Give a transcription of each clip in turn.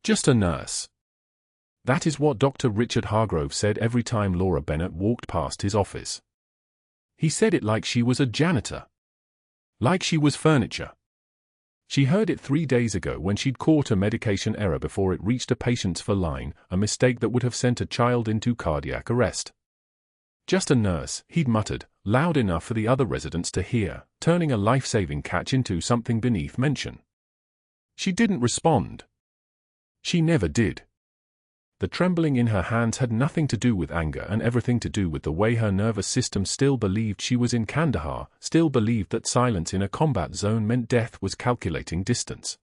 Just a nurse. That is what Dr. Richard Hargrove said every time Laura Bennett walked past his office. He said it like she was a janitor. Like she was furniture. She heard it 3 days ago when she'd caught a medication error before it reached a patient's line, a mistake that would have sent a child into cardiac arrest. Just a nurse, he'd muttered, loud enough for the other residents to hear, turning a life-saving catch into something beneath mention. She didn't respond. She never did. The trembling in her hands had nothing to do with anger and everything to do with the way her nervous system still believed she was in Kandahar, still believed that silence in a combat zone meant death was calculating distance.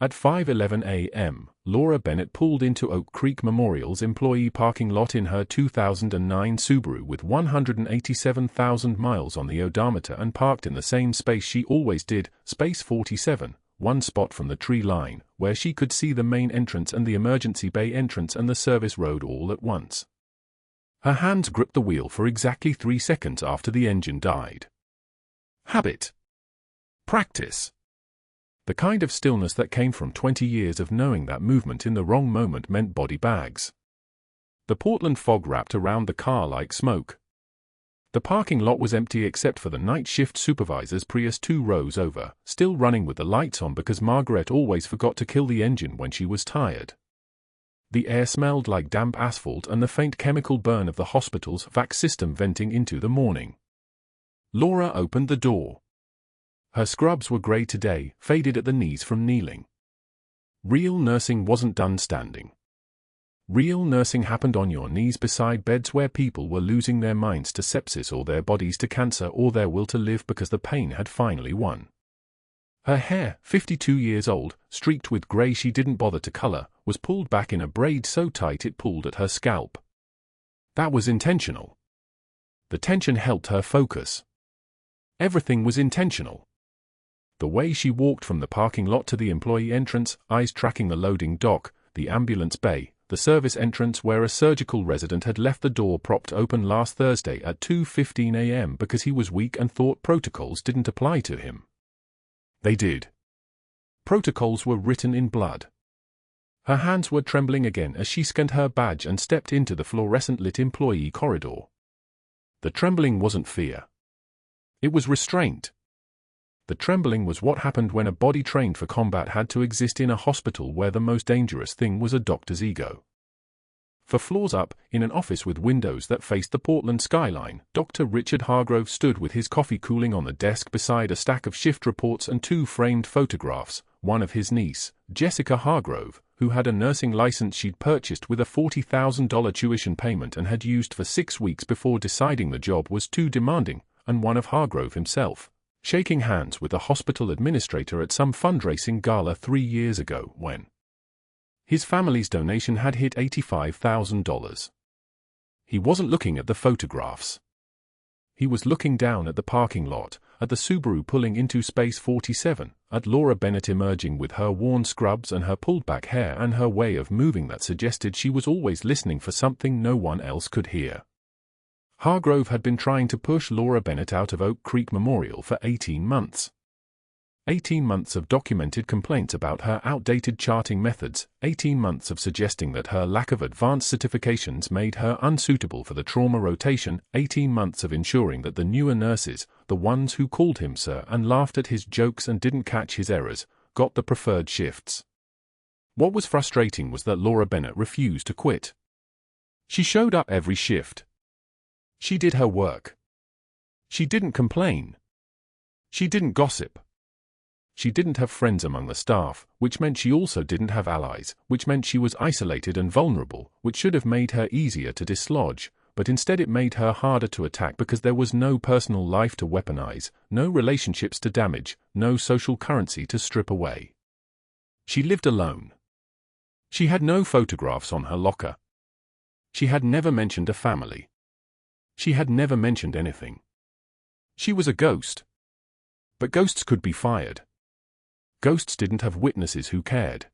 At 5:11 a.m., Laura Bennett pulled into Oak Creek Memorial's employee parking lot in her 2009 Subaru with 187,000 miles on the odometer and parked in the same space she always did, space 47, one spot from the tree line, where she could see the main entrance and the emergency bay entrance and the service road all at once. Her hands gripped the wheel for exactly 3 seconds after the engine died. Habit. Practice. The kind of stillness that came from 20 years of knowing that movement in the wrong moment meant body bags. The Portland fog wrapped around the car like smoke. The parking lot was empty except for the night shift supervisor's Prius 2 rows over, still running with the lights on because Margaret always forgot to kill the engine when she was tired. The air smelled like damp asphalt and the faint chemical burn of the hospital's vac system venting into the morning. Laura opened the door. Her scrubs were grey today, faded at the knees from kneeling. Real nursing wasn't done standing. Real nursing happened on your knees beside beds where people were losing their minds to sepsis or their bodies to cancer or their will to live because the pain had finally won. Her hair, 52 years old, streaked with grey she didn't bother to colour, was pulled back in a braid so tight it pulled at her scalp. That was intentional. The tension helped her focus. Everything was intentional. The way she walked from the parking lot to the employee entrance, eyes tracking the loading dock, the ambulance bay, the service entrance where a surgical resident had left the door propped open last Thursday at 2:15 a.m. because he was weak and thought protocols didn't apply to him. They did. Protocols were written in blood. Her hands were trembling again as she scanned her badge and stepped into the fluorescent-lit employee corridor. The trembling wasn't fear. It was restraint. The trembling was what happened when a body trained for combat had to exist in a hospital where the most dangerous thing was a doctor's ego. For floors up, in an office with windows that faced the Portland skyline, Dr. Richard Hargrove stood with his coffee cooling on the desk beside a stack of shift reports and 2 framed photographs, one of his niece, Jessica Hargrove, who had a nursing license she'd purchased with a $40,000 tuition payment and had used for 6 weeks before deciding the job was too demanding, and one of Hargrove himself, shaking hands with a hospital administrator at some fundraising gala 3 years ago when his family's donation had hit $85,000. He wasn't looking at the photographs. He was looking down at the parking lot, at the Subaru pulling into space 47, at Laura Bennett emerging with her worn scrubs and her pulled-back hair and her way of moving that suggested she was always listening for something no one else could hear. Hargrove had been trying to push Laura Bennett out of Oak Creek Memorial for 18 months. 18 months of documented complaints about her outdated charting methods, 18 months of suggesting that her lack of advanced certifications made her unsuitable for the trauma rotation, 18 months of ensuring that the newer nurses, the ones who called him sir and laughed at his jokes and didn't catch his errors, got the preferred shifts. What was frustrating was that Laura Bennett refused to quit. She showed up every shift. She did her work. She didn't complain. She didn't gossip. She didn't have friends among the staff, which meant she also didn't have allies, which meant she was isolated and vulnerable, which should have made her easier to dislodge, but instead it made her harder to attack because there was no personal life to weaponize, no relationships to damage, no social currency to strip away. She lived alone. She had no photographs on her locker. She had never mentioned a family. She had never mentioned anything. She was a ghost. But ghosts could be fired. Ghosts didn't have witnesses who cared.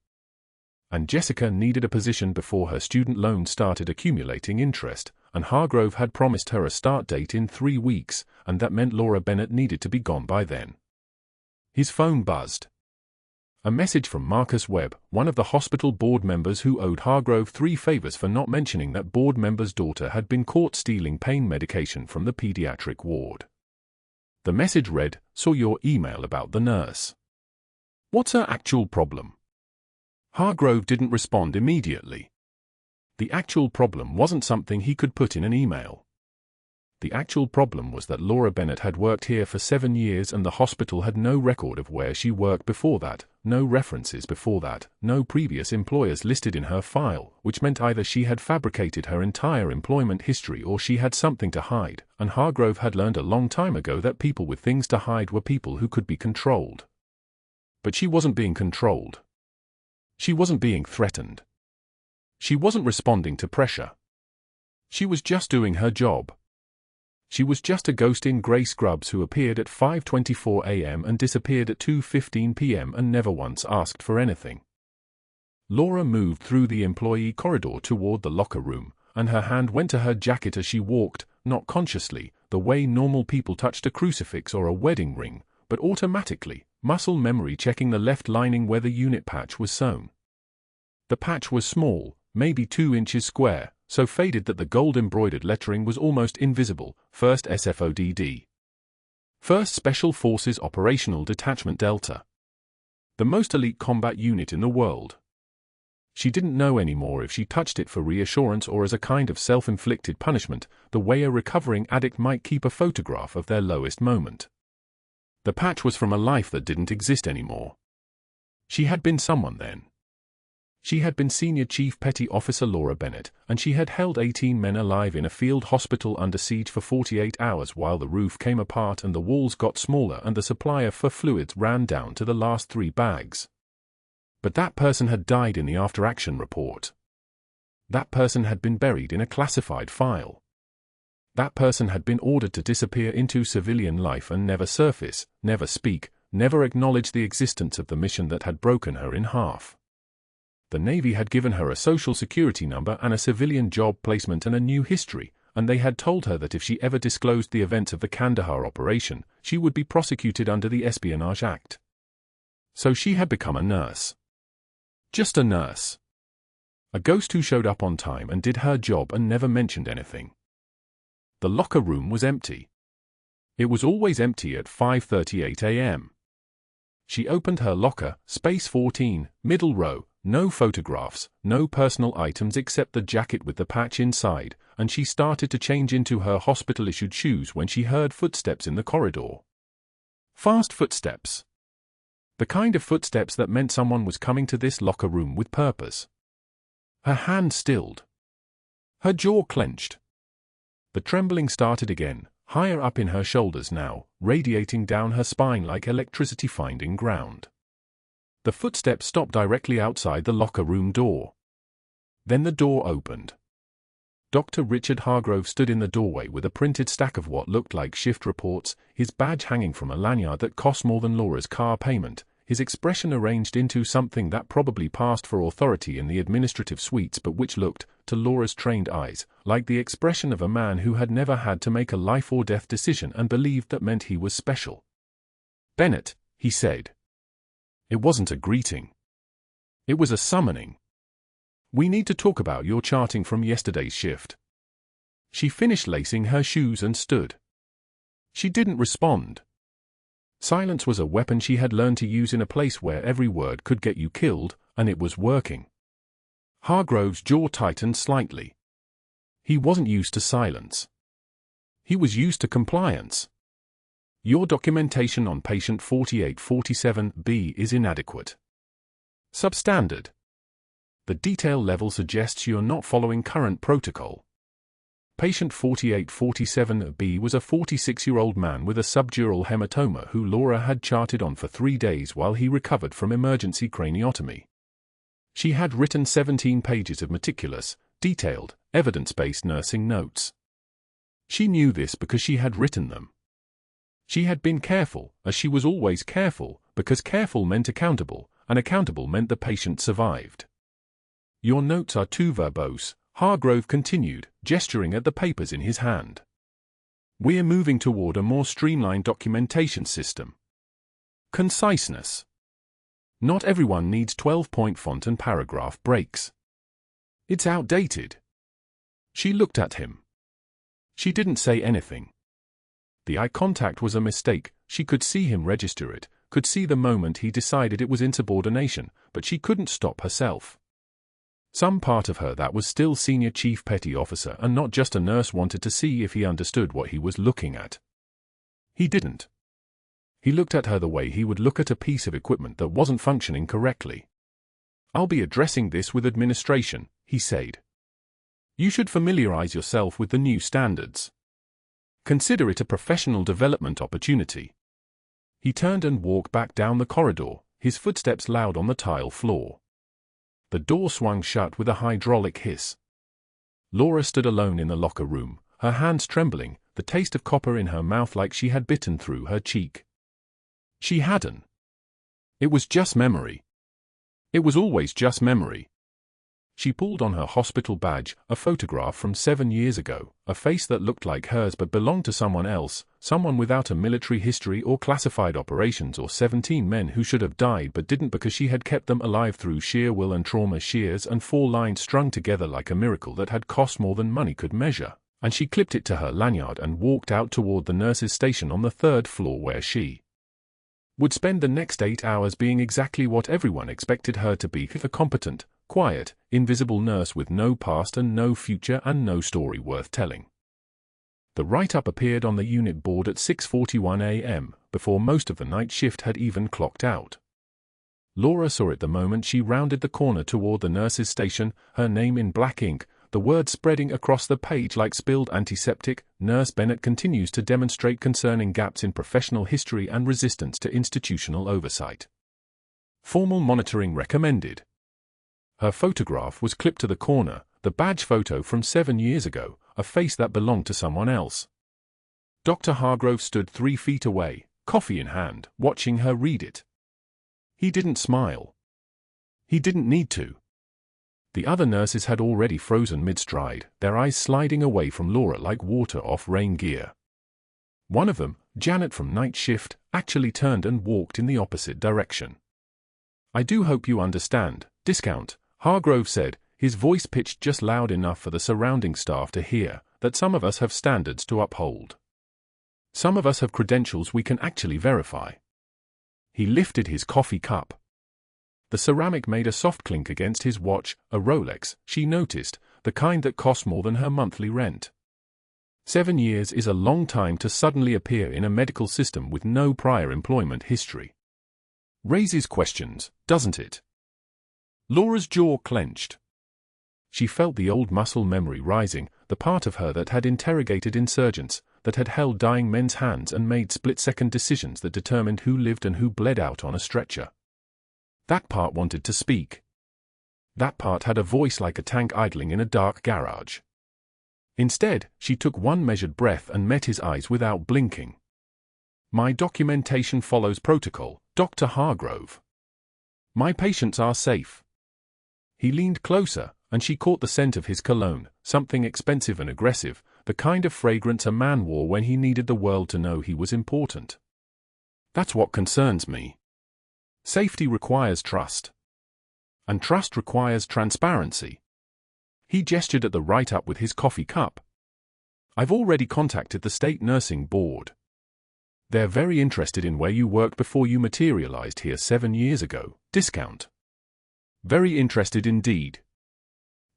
And Jessica needed a position before her student loan started accumulating interest, and Hargrove had promised her a start date in 3 weeks, and that meant Laura Bennett needed to be gone by then. His phone buzzed. A message from Marcus Webb, one of the hospital board members who owed Hargrove 3 favors for not mentioning that board member's daughter had been caught stealing pain medication from the pediatric ward. The message read, "Saw your email about the nurse. What's her actual problem?" Hargrove didn't respond immediately. The actual problem wasn't something he could put in an email. The actual problem was that Laura Bennett had worked here for 7 years and the hospital had no record of where she worked before that, no references before that, no previous employers listed in her file, which meant either she had fabricated her entire employment history or she had something to hide, and Hargrove had learned a long time ago that people with things to hide were people who could be controlled. But she wasn't being controlled. She wasn't being threatened. She wasn't responding to pressure. She was just doing her job. She was just a ghost in grey scrubs who appeared at 5:24 a.m. and disappeared at 2:15 p.m. and never once asked for anything. Laura moved through the employee corridor toward the locker room, and her hand went to her jacket as she walked, not consciously, the way normal people touched a crucifix or a wedding ring, but automatically, muscle memory checking the left lining where the unit patch was sewn. The patch was small, maybe 2 inches square, so faded that the gold-embroidered lettering was almost invisible. 1st SFOD-D. 1st Special Forces Operational Detachment Delta. The most elite combat unit in the world. She didn't know anymore if she touched it for reassurance or as a kind of self-inflicted punishment, the way a recovering addict might keep a photograph of their lowest moment. The patch was from a life that didn't exist anymore. She had been someone then. She had been Senior Chief Petty Officer Laura Bennett, and she had held 18 men alive in a field hospital under siege for 48 hours while the roof came apart and the walls got smaller and the supply for fluids ran down to the last 3 bags. But that person had died in the after-action report. That person had been buried in a classified file. That person had been ordered to disappear into civilian life and never surface, never speak, never acknowledge the existence of the mission that had broken her in half. The Navy had given her a social security number and a civilian job placement and a new history, and they had told her that if she ever disclosed the events of the Kandahar operation, she would be prosecuted under the Espionage Act. So she had become a nurse. Just a nurse. A ghost who showed up on time and did her job and never mentioned anything. The locker room was empty. It was always empty at 5:38 a.m. She opened her locker, space 14, middle row. No photographs, no personal items except the jacket with the patch inside, and she started to change into her hospital-issued shoes when she heard footsteps in the corridor. Fast footsteps. The kind of footsteps that meant someone was coming to this locker room with purpose. Her hand stilled. Her jaw clenched. The trembling started again, higher up in her shoulders now, radiating down her spine like electricity finding ground. The footsteps stopped directly outside the locker room door. Then the door opened. Dr. Richard Hargrove stood in the doorway with a printed stack of what looked like shift reports, his badge hanging from a lanyard that cost more than Laura's car payment, his expression arranged into something that probably passed for authority in the administrative suites but which looked, to Laura's trained eyes, like the expression of a man who had never had to make a life-or-death decision and believed that meant he was special. "Bennett," he said. It wasn't a greeting. It was a summoning. "We need to talk about your charting from yesterday's shift." She finished lacing her shoes and stood. She didn't respond. Silence was a weapon she had learned to use in a place where every word could get you killed, and it was working. Hargrove's jaw tightened slightly. He wasn't used to silence. He was used to compliance. "Your documentation on patient 4847B is inadequate. Substandard. The detail level suggests you're not following current protocol. Patient 4847B was a 46-year-old man with a subdural hematoma who Laura had charted on for 3 days while he recovered from emergency craniotomy. She had written 17 pages of meticulous, detailed, evidence-based nursing notes. She knew this because she had written them. She had been careful, as she was always careful, because careful meant accountable, and accountable meant the patient survived. "Your notes are too verbose," Hargrove continued, gesturing at the papers in his hand. "We're moving toward a more streamlined documentation system. Conciseness. Not everyone needs 12-point font and paragraph breaks. It's outdated. She looked at him. She didn't say anything. The eye contact was a mistake. She could see him register it, could see the moment he decided it was insubordination, but she couldn't stop herself. Some part of her that was still senior chief petty officer and not just a nurse wanted to see if he understood what he was looking at. He didn't. He looked at her the way he would look at a piece of equipment that wasn't functioning correctly. "I'll be addressing this with administration," he said. "You should familiarize yourself with the new standards. Consider it a professional development opportunity." He turned and walked back down the corridor, his footsteps loud on the tile floor. The door swung shut with a hydraulic hiss. Laura stood alone in the locker room, her hands trembling, the taste of copper in her mouth like she had bitten through her cheek. She hadn't. It was just memory. It was always just memory. She pulled on her hospital badge, a photograph from 7 years ago, a face that looked like hers but belonged to someone else, someone without a military history or classified operations, or 17 men who should have died but didn't because she had kept them alive through sheer will and trauma, shears and 4 lines strung together like a miracle that had cost more than money could measure, and she clipped it to her lanyard and walked out toward the nurse's station on the 3rd floor where she would spend the next 8 hours being exactly what everyone expected her to be, a competent, quiet, invisible nurse with no past and no future and no story worth telling. The write-up appeared on the unit board at 6:41 a.m., before most of the night shift had even clocked out. Laura saw it the moment she rounded the corner toward the nurse's station, her name in black ink, the words spreading across the page like spilled antiseptic. "Nurse Bennett continues to demonstrate concerning gaps in professional history and resistance to institutional oversight. Formal monitoring recommended." Her photograph was clipped to the corner, the badge photo from 7 years ago, a face that belonged to someone else. Dr. Hargrove stood 3 feet away, coffee in hand, watching her read it. He didn't smile. He didn't need to. The other nurses had already frozen mid-stride, their eyes sliding away from Laura like water off rain gear. One of them, Janet from night shift, actually turned and walked in the opposite direction. "I do hope you understand, discount," Hargrove said, his voice pitched just loud enough for the surrounding staff to hear, "that some of us have standards to uphold. Some of us have credentials we can actually verify." He lifted his coffee cup. The ceramic made a soft clink against his watch, a Rolex, she noticed, the kind that cost more than her monthly rent. 7 years is a long time to suddenly appear in a medical system with no prior employment history. Raises questions, doesn't it? Laura's jaw clenched. She felt the old muscle memory rising, the part of her that had interrogated insurgents, that had held dying men's hands and made split-second decisions that determined who lived and who bled out on a stretcher. That part wanted to speak. That part had a voice like a tank idling in a dark garage. Instead, she took one measured breath and met his eyes without blinking. "My documentation follows protocol, Dr. Hargrove. My patients are safe." He leaned closer, and she caught the scent of his cologne, something expensive and aggressive, the kind of fragrance a man wore when he needed the world to know he was important. "That's what concerns me. Safety requires trust. And trust requires transparency." He gestured at the write-up with his coffee cup. "I've already contacted the state nursing board. They're very interested in where you worked before you materialized here 7 years ago, discount. Very interested indeed."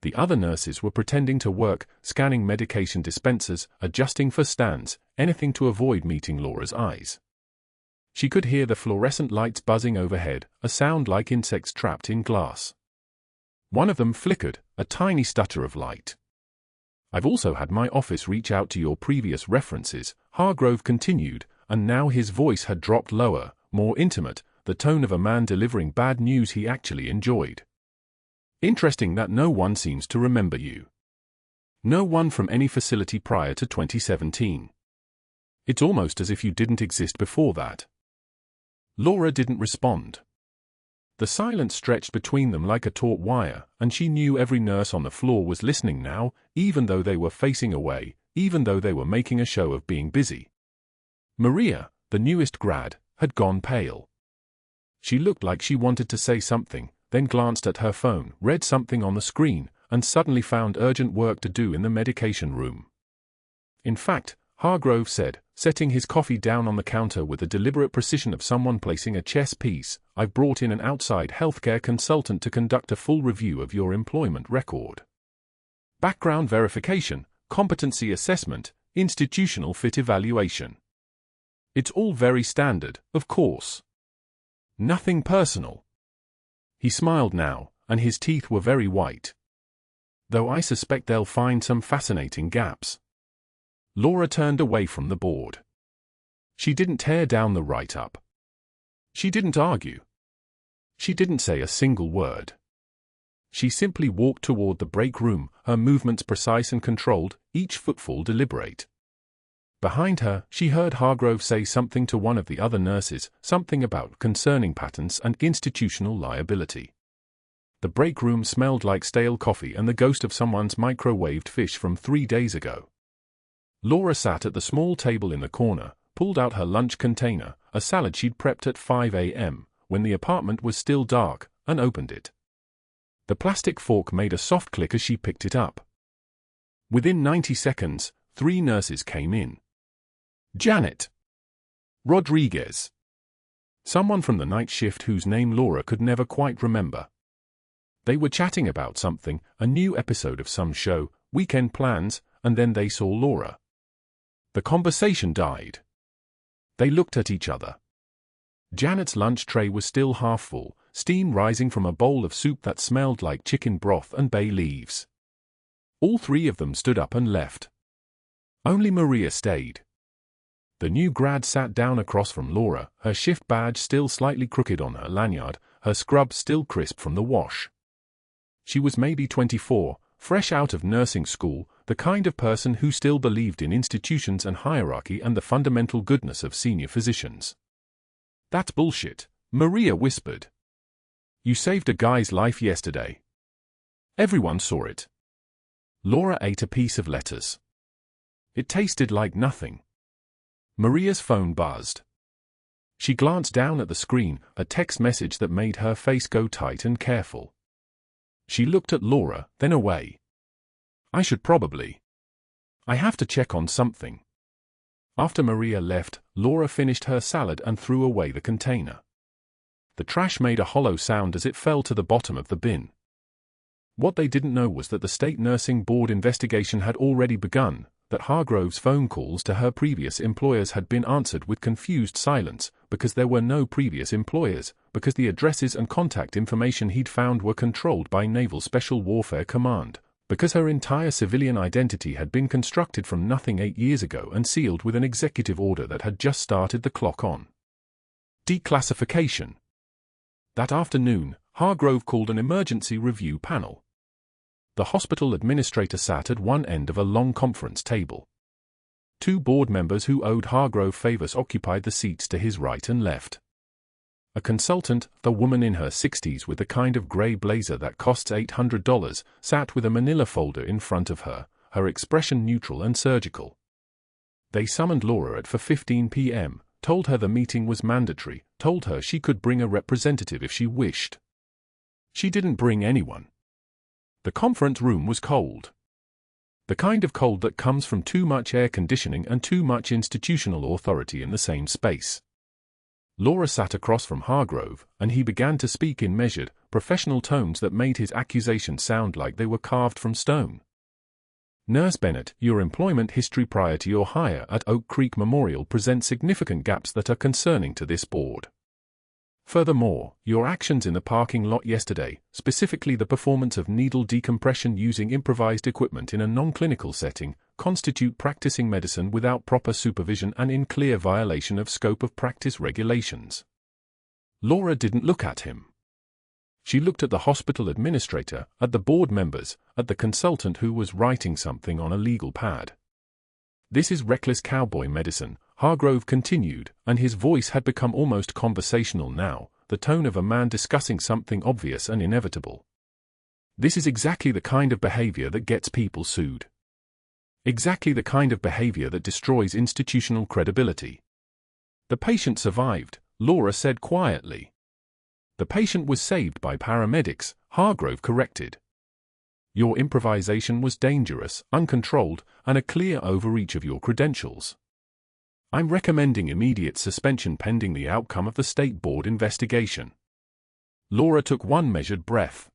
The other nurses were pretending to work, scanning medication dispensers, adjusting for stands, anything to avoid meeting Laura's eyes. She could hear the fluorescent lights buzzing overhead, a sound like insects trapped in glass. One of them flickered, a tiny stutter of light. "I've also had my office reach out to your previous references," Hargrove continued, and now his voice had dropped lower, more intimate, the tone of a man delivering bad news he actually enjoyed. "Interesting that no one seems to remember you. No one from any facility prior to 2017. It's almost as if you didn't exist before that." Laura didn't respond. The silence stretched between them like a taut wire, and she knew every nurse on the floor was listening now, even though they were facing away, even though they were making a show of being busy. Maria, the newest grad, had gone pale. She looked like she wanted to say something, then glanced at her phone, read something on the screen, and suddenly found urgent work to do in the medication room. In fact, Hargrove said, setting his coffee down on the counter with the deliberate precision of someone placing a chess piece, "I've brought in an outside healthcare consultant to conduct a full review of your employment record. Background verification, competency assessment, institutional fit evaluation. It's all very standard, of course. Nothing personal." He smiled now, and his teeth were very white. "Though I suspect they'll find some fascinating gaps." Laura turned away from the board. She didn't tear down the write-up. She didn't argue. She didn't say a single word. She simply walked toward the break room, her movements precise and controlled, each footfall deliberate. Behind her, she heard Hargrove say something to one of the other nurses, something about concerning patents and institutional liability. The break room smelled like stale coffee and the ghost of someone's microwaved fish from 3 days ago. Laura sat at the small table in the corner, pulled out her lunch container, a salad she'd prepped at 5 a.m., when the apartment was still dark, and opened it. The plastic fork made a soft click as she picked it up. Within 90 seconds, 3 nurses came in. Janet. Rodriguez. Someone from the night shift whose name Laura could never quite remember. They were chatting about something, a new episode of some show, weekend plans, and then they saw Laura. The conversation died. They looked at each other. Janet's lunch tray was still half full, steam rising from a bowl of soup that smelled like chicken broth and bay leaves. All 3 of them stood up and left. Only Maria stayed. The new grad sat down across from Laura, her shift badge still slightly crooked on her lanyard, her scrub still crisp from the wash. She was maybe 24, fresh out of nursing school, the kind of person who still believed in institutions and hierarchy and the fundamental goodness of senior physicians. "That's bullshit," Maria whispered. "You saved a guy's life yesterday. Everyone saw it." Laura ate a piece of lettuce. It tasted like nothing. Maria's phone buzzed. She glanced down at the screen, a text message that made her face go tight and careful. She looked at Laura, then away. "I should probably. I have to check on something." After Maria left, Laura finished her salad and threw away the container. The trash made a hollow sound as it fell to the bottom of the bin. What they didn't know was that the state nursing board investigation had already begun, that Hargrove's phone calls to her previous employers had been answered with confused silence, because there were no previous employers, because the addresses and contact information he'd found were controlled by Naval Special Warfare Command, because her entire civilian identity had been constructed from nothing 8 years ago and sealed with an executive order that had just started the clock on declassification. That afternoon, Hargrove called an emergency review panel. The hospital administrator sat at one end of a long conference table. 2 board members who owed Hargrove favors occupied the seats to his right and left. A consultant, a woman in her 60s with the kind of gray blazer that costs $800, sat with a manila folder in front of her, her expression neutral and surgical. They summoned Laura at 4:15 p.m., told her the meeting was mandatory, told her she could bring a representative if she wished. She didn't bring anyone. The conference room was cold. The kind of cold that comes from too much air conditioning and too much institutional authority in the same space. Laura sat across from Hargrove, and he began to speak in measured, professional tones that made his accusations sound like they were carved from stone. "Nurse Bennett, your employment history prior to your hire at Oak Creek Memorial presents significant gaps that are concerning to this board. Furthermore, your actions in the parking lot yesterday, specifically the performance of needle decompression using improvised equipment in a non-clinical setting, constitute practicing medicine without proper supervision and in clear violation of scope of practice regulations." Laura didn't look at him. She looked at the hospital administrator, at the board members, at the consultant who was writing something on a legal pad. "This is reckless cowboy medicine," Hargrove continued, and his voice had become almost conversational now, the tone of a man discussing something obvious and inevitable. "This is exactly the kind of behavior that gets people sued. Exactly the kind of behavior that destroys institutional credibility." "The patient survived," Laura said quietly. The patient was saved by paramedics, Hargrove corrected. Your improvisation was dangerous, uncontrolled, and a clear overreach of your credentials. I'm recommending immediate suspension pending the outcome of the State Board investigation. Laura took one measured breath.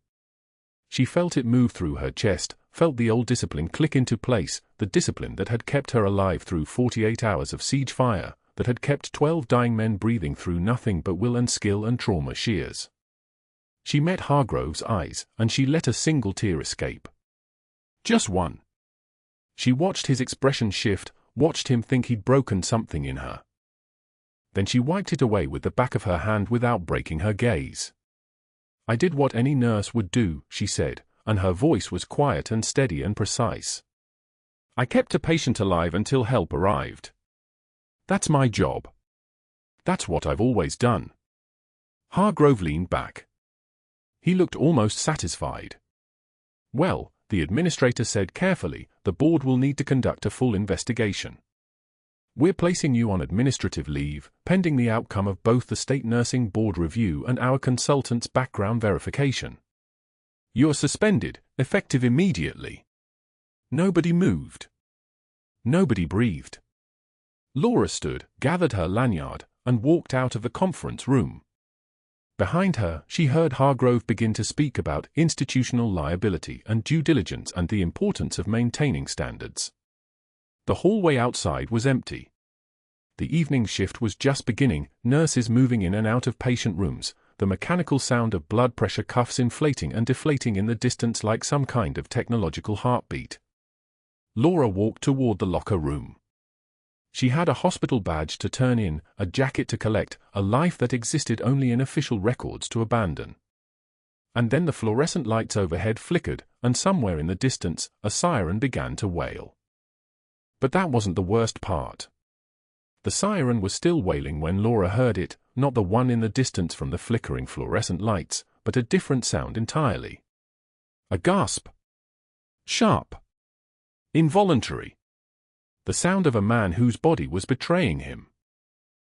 She felt it move through her chest, felt the old discipline click into place, the discipline that had kept her alive through 48 hours of siege fire, that had kept 12 dying men breathing through nothing but will and skill and trauma shears. She met Hargrove's eyes, and she let a single tear escape. Just one. She watched his expression shift, watched him think he'd broken something in her. Then she wiped it away with the back of her hand without breaking her gaze. I did what any nurse would do, she said, and her voice was quiet and steady and precise. I kept a patient alive until help arrived. That's my job. That's what I've always done. Hargrove leaned back. He looked almost satisfied. Well, the administrator said carefully, the board will need to conduct a full investigation. We're placing you on administrative leave, pending the outcome of both the State Nursing Board review and our consultant's background verification. You're suspended, effective immediately. Nobody moved. Nobody breathed. Laura stood, gathered her lanyard, and walked out of the conference room. Behind her, she heard Hargrove begin to speak about institutional liability and due diligence and the importance of maintaining standards. The hallway outside was empty. The evening shift was just beginning, nurses moving in and out of patient rooms, the mechanical sound of blood pressure cuffs inflating and deflating in the distance like some kind of technological heartbeat. Laura walked toward the locker room. She had a hospital badge to turn in, a jacket to collect, a life that existed only in official records to abandon. And then the fluorescent lights overhead flickered, and somewhere in the distance, a siren began to wail. But that wasn't the worst part. The siren was still wailing when Laura heard it, not the one in the distance from the flickering fluorescent lights, but a different sound entirely. A gasp. Sharp. Involuntary. The sound of a man whose body was betraying him.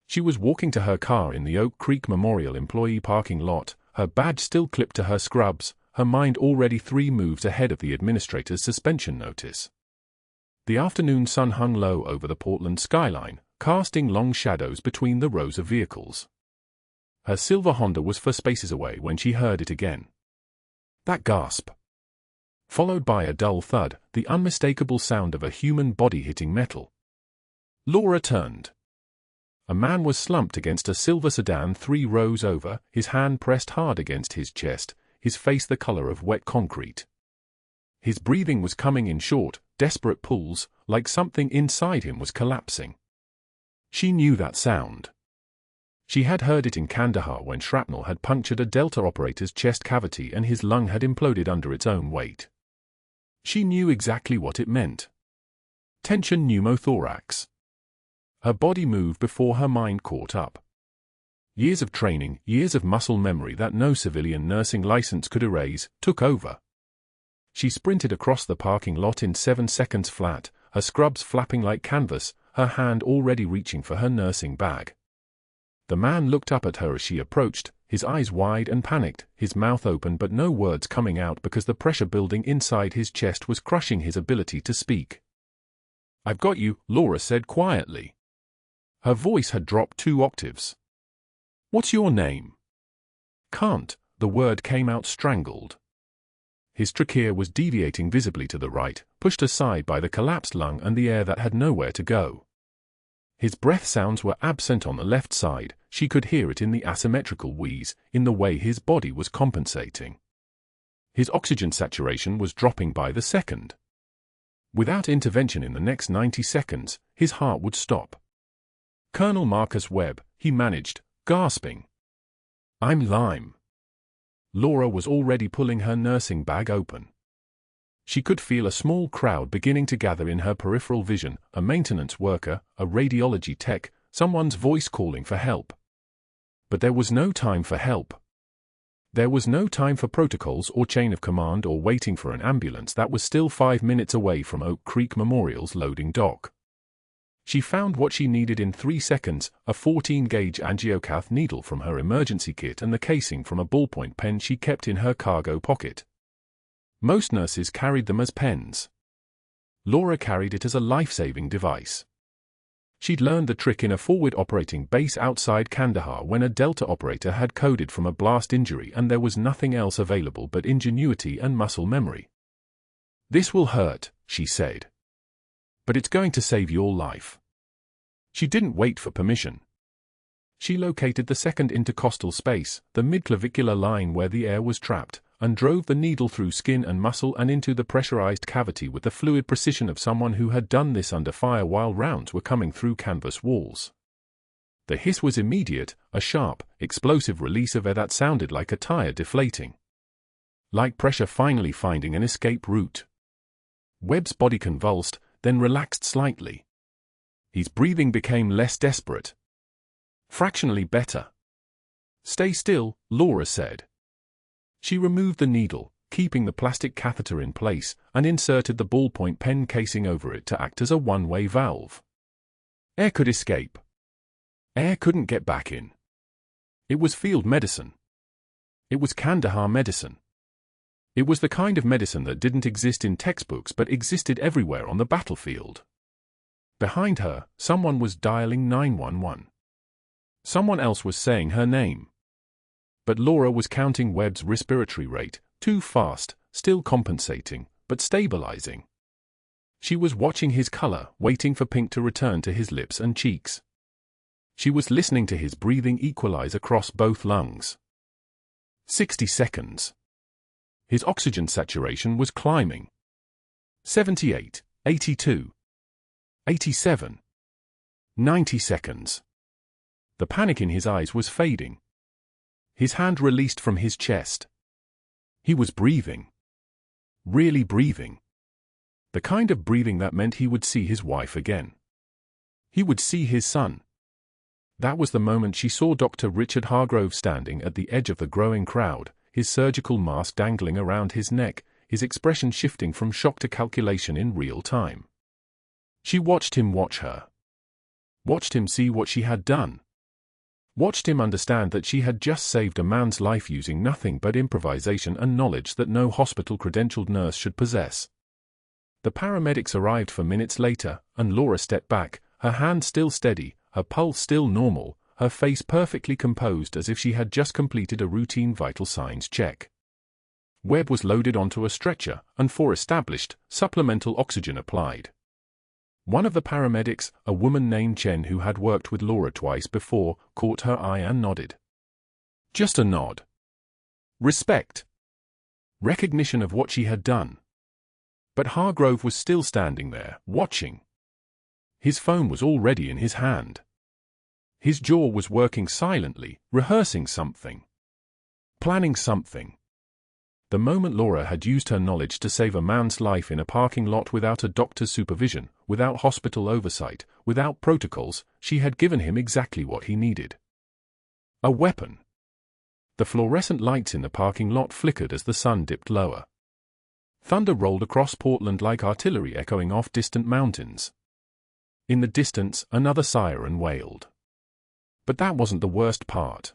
She was walking to her car in the Oak Creek Memorial employee parking lot, her badge still clipped to her scrubs, her mind already 3 moves ahead of the administrator's suspension notice. The afternoon sun hung low over the Portland skyline, casting long shadows between the rows of vehicles. Her silver Honda was 4 spaces away when she heard it again. That gasp. Followed by a dull thud, the unmistakable sound of a human body hitting metal. Laura turned. A man was slumped against a silver sedan 3 rows over, his hand pressed hard against his chest, his face the color of wet concrete. His breathing was coming in short, desperate pulls, like something inside him was collapsing. She knew that sound. She had heard it in Kandahar when shrapnel had punctured a Delta operator's chest cavity and his lung had imploded under its own weight. She knew exactly what it meant. Tension pneumothorax. Her body moved before her mind caught up. Years of training, years of muscle memory that no civilian nursing license could erase, took over. She sprinted across the parking lot in 7 seconds flat, her scrubs flapping like canvas, her hand already reaching for her nursing bag. The man looked up at her as she approached, his eyes wide and panicked, his mouth open but no words coming out because the pressure building inside his chest was crushing his ability to speak. "I've got you," Laura said quietly. Her voice had dropped 2 octaves. "What's your name?" "Can't," the word came out strangled. His trachea was deviating visibly to the right, pushed aside by the collapsed lung and the air that had nowhere to go. His breath sounds were absent on the left side, she could hear it in the asymmetrical wheeze, in the way his body was compensating. His oxygen saturation was dropping by the second. Without intervention in the next 90 seconds, his heart would stop. "Colonel Marcus Webb," he managed, gasping. "I'm Lime." Laura was already pulling her nursing bag open. She could feel a small crowd beginning to gather in her peripheral vision, a maintenance worker, a radiology tech, someone's voice calling for help. But there was no time for help. There was no time for protocols or chain of command or waiting for an ambulance that was still 5 minutes away from Oak Creek Memorial's loading dock. She found what she needed in 3 seconds, a 14-gauge angiocath needle from her emergency kit and the casing from a ballpoint pen she kept in her cargo pocket. Most nurses carried them as pens. Laura carried it as a life-saving device. She'd learned the trick in a forward operating base outside Kandahar when a Delta operator had coded from a blast injury and there was nothing else available but ingenuity and muscle memory. "This will hurt," she said. "But it's going to save your life." She didn't wait for permission. She located the second intercostal space, the midclavicular line where the air was trapped, and drove the needle through skin and muscle and into the pressurized cavity with the fluid precision of someone who had done this under fire while rounds were coming through canvas walls. The hiss was immediate, a sharp, explosive release of air that sounded like a tire deflating. Like pressure finally finding an escape route. Webb's body convulsed, then relaxed slightly. His breathing became less desperate. Fractionally better. "Stay still," Laura said. She removed the needle, keeping the plastic catheter in place, and inserted the ballpoint pen casing over it to act as a one-way valve. Air could escape. Air couldn't get back in. It was field medicine. It was Kandahar medicine. It was the kind of medicine that didn't exist in textbooks but existed everywhere on the battlefield. Behind her, someone was dialing 911. Someone else was saying her name. But Laura was counting Webb's respiratory rate, too fast, still compensating, but stabilizing. She was watching his color, waiting for pink to return to his lips and cheeks. She was listening to his breathing equalize across both lungs. 60 seconds. His oxygen saturation was climbing. 78, 82, 87. 90 seconds. The panic in his eyes was fading. His hand released from his chest. He was breathing. Really breathing. The kind of breathing that meant he would see his wife again. He would see his son. That was the moment she saw Dr. Richard Hargrove standing at the edge of the growing crowd, his surgical mask dangling around his neck, his expression shifting from shock to calculation in real time. She watched him watch her. Watched him see what she had done. Watched him understand that she had just saved a man's life using nothing but improvisation and knowledge that no hospital-credentialed nurse should possess. The paramedics arrived for minutes later, and Laura stepped back, her hand still steady, her pulse still normal, her face perfectly composed as if she had just completed a routine vital signs check. Webb was loaded onto a stretcher, and for established, supplemental oxygen applied. One of the paramedics, a woman named Chen who had worked with Laura twice before, caught her eye and nodded. Just a nod. Respect. Recognition of what she had done. But Hargrove was still standing there, watching. His phone was already in his hand. His jaw was working silently, rehearsing something. Planning something. The moment Laura had used her knowledge to save a man's life in a parking lot without a doctor's supervision, without hospital oversight, without protocols, she had given him exactly what he needed. A weapon. The fluorescent lights in the parking lot flickered as the sun dipped lower. Thunder rolled across Portland like artillery echoing off distant mountains. In the distance, another siren wailed. But that wasn't the worst part.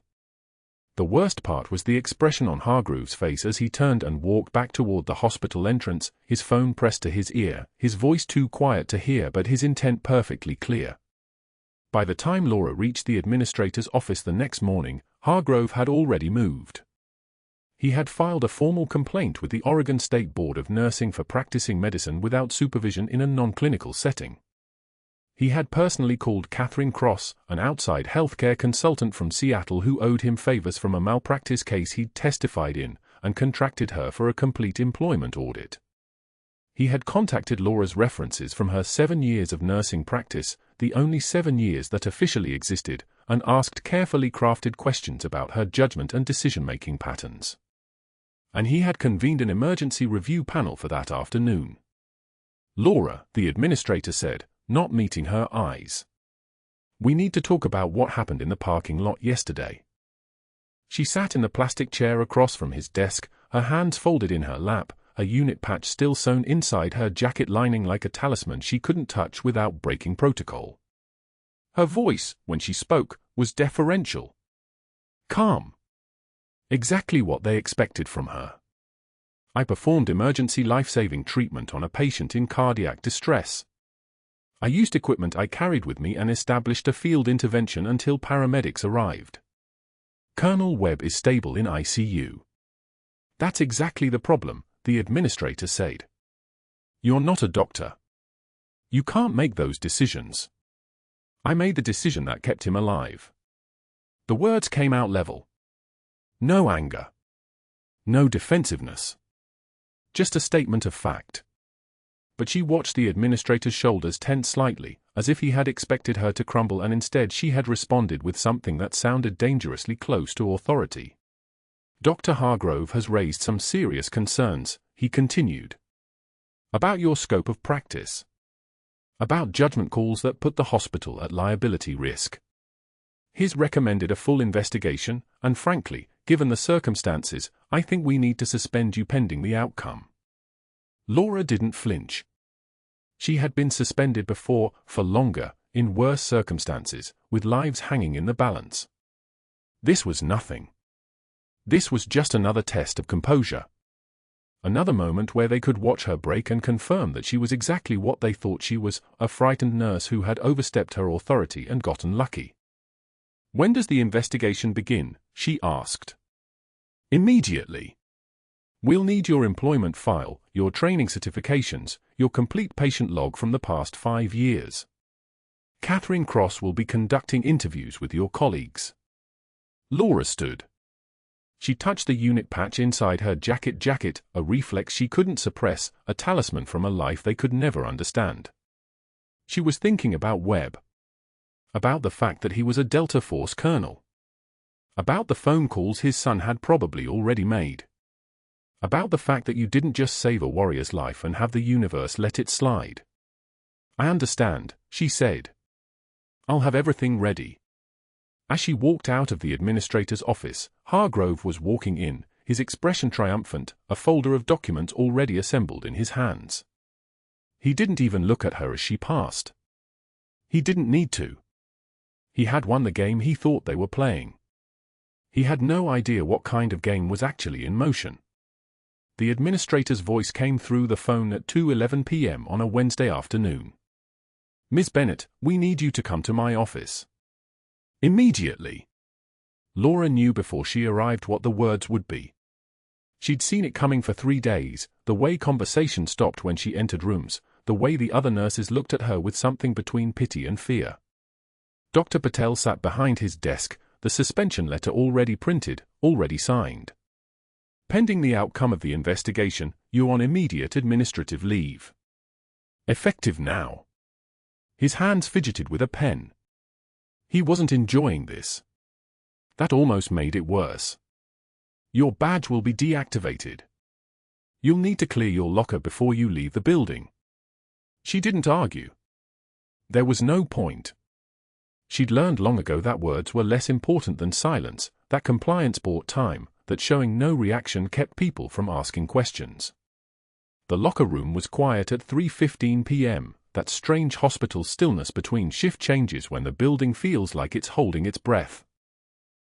The worst part was the expression on Hargrove's face as he turned and walked back toward the hospital entrance, his phone pressed to his ear, his voice too quiet to hear but his intent perfectly clear. By the time Laura reached the administrator's office the next morning, Hargrove had already moved. He had filed a formal complaint with the Oregon State Board of Nursing for practicing medicine without supervision in a non-clinical setting. He had personally called Catherine Cross, an outside healthcare consultant from Seattle who owed him favors from a malpractice case he'd testified in, and contracted her for a complete employment audit. He had contacted Laura's references from her 7 years of nursing practice, the only 7 years that officially existed, and asked carefully crafted questions about her judgment and decision-making patterns. And he had convened an emergency review panel for that afternoon. Laura, the administrator said, not meeting her eyes. We need to talk about what happened in the parking lot yesterday. She sat in the plastic chair across from his desk, her hands folded in her lap, a unit patch still sewn inside her jacket lining like a talisman she couldn't touch without breaking protocol. Her voice, when she spoke, was deferential. Calm. Exactly what they expected from her. I performed emergency life-saving treatment on a patient in cardiac distress. I used equipment I carried with me and established a field intervention until paramedics arrived. Colonel Webb is stable in ICU. That's exactly the problem, the administrator said. You're not a doctor. You can't make those decisions. I made the decision that kept him alive. The words came out level. No anger. No defensiveness. Just a statement of fact. But she watched the administrator's shoulders tense slightly, as if he had expected her to crumble, and instead she had responded with something that sounded dangerously close to authority. Dr. Hargrove has raised some serious concerns, he continued. About your scope of practice. About judgment calls that put the hospital at liability risk. He's recommended a full investigation, and frankly, given the circumstances, I think we need to suspend you pending the outcome. Laura didn't flinch. She had been suspended before, for longer, in worse circumstances, with lives hanging in the balance. This was nothing. This was just another test of composure. Another moment where they could watch her break and confirm that she was exactly what they thought she was, a frightened nurse who had overstepped her authority and gotten lucky. When does the investigation begin? She asked. Immediately. We'll need your employment file, your training certifications, your complete patient log from the past 5 years. Catherine Cross will be conducting interviews with your colleagues. Laura stood. She touched the unit patch inside her jacket, a reflex she couldn't suppress, a talisman from a life they could never understand. She was thinking about Webb. About the fact that he was a Delta Force colonel. About the phone calls his son had probably already made. About the fact that you didn't just save a warrior's life and have the universe let it slide. I understand, she said. I'll have everything ready. As she walked out of the administrator's office, Hargrove was walking in, his expression triumphant, a folder of documents already assembled in his hands. He didn't even look at her as she passed. He didn't need to. He had won the game he thought they were playing. He had no idea what kind of game was actually in motion. The administrator's voice came through the phone at 2:11 p.m. on a Wednesday afternoon. Miss Bennett, we need you to come to my office. Immediately. Laura knew before she arrived what the words would be. She'd seen it coming for 3 days, the way conversation stopped when she entered rooms, the way the other nurses looked at her with something between pity and fear. Dr. Patel sat behind his desk, the suspension letter already printed, already signed. Pending the outcome of the investigation, you're on immediate administrative leave. Effective now. His hands fidgeted with a pen. He wasn't enjoying this. That almost made it worse. Your badge will be deactivated. You'll need to clear your locker before you leave the building. She didn't argue. There was no point. She'd learned long ago that words were less important than silence, that compliance bought time, that showing no reaction kept people from asking questions. The locker room was quiet at 3:15 p.m., that strange hospital stillness between shift changes when the building feels like it's holding its breath.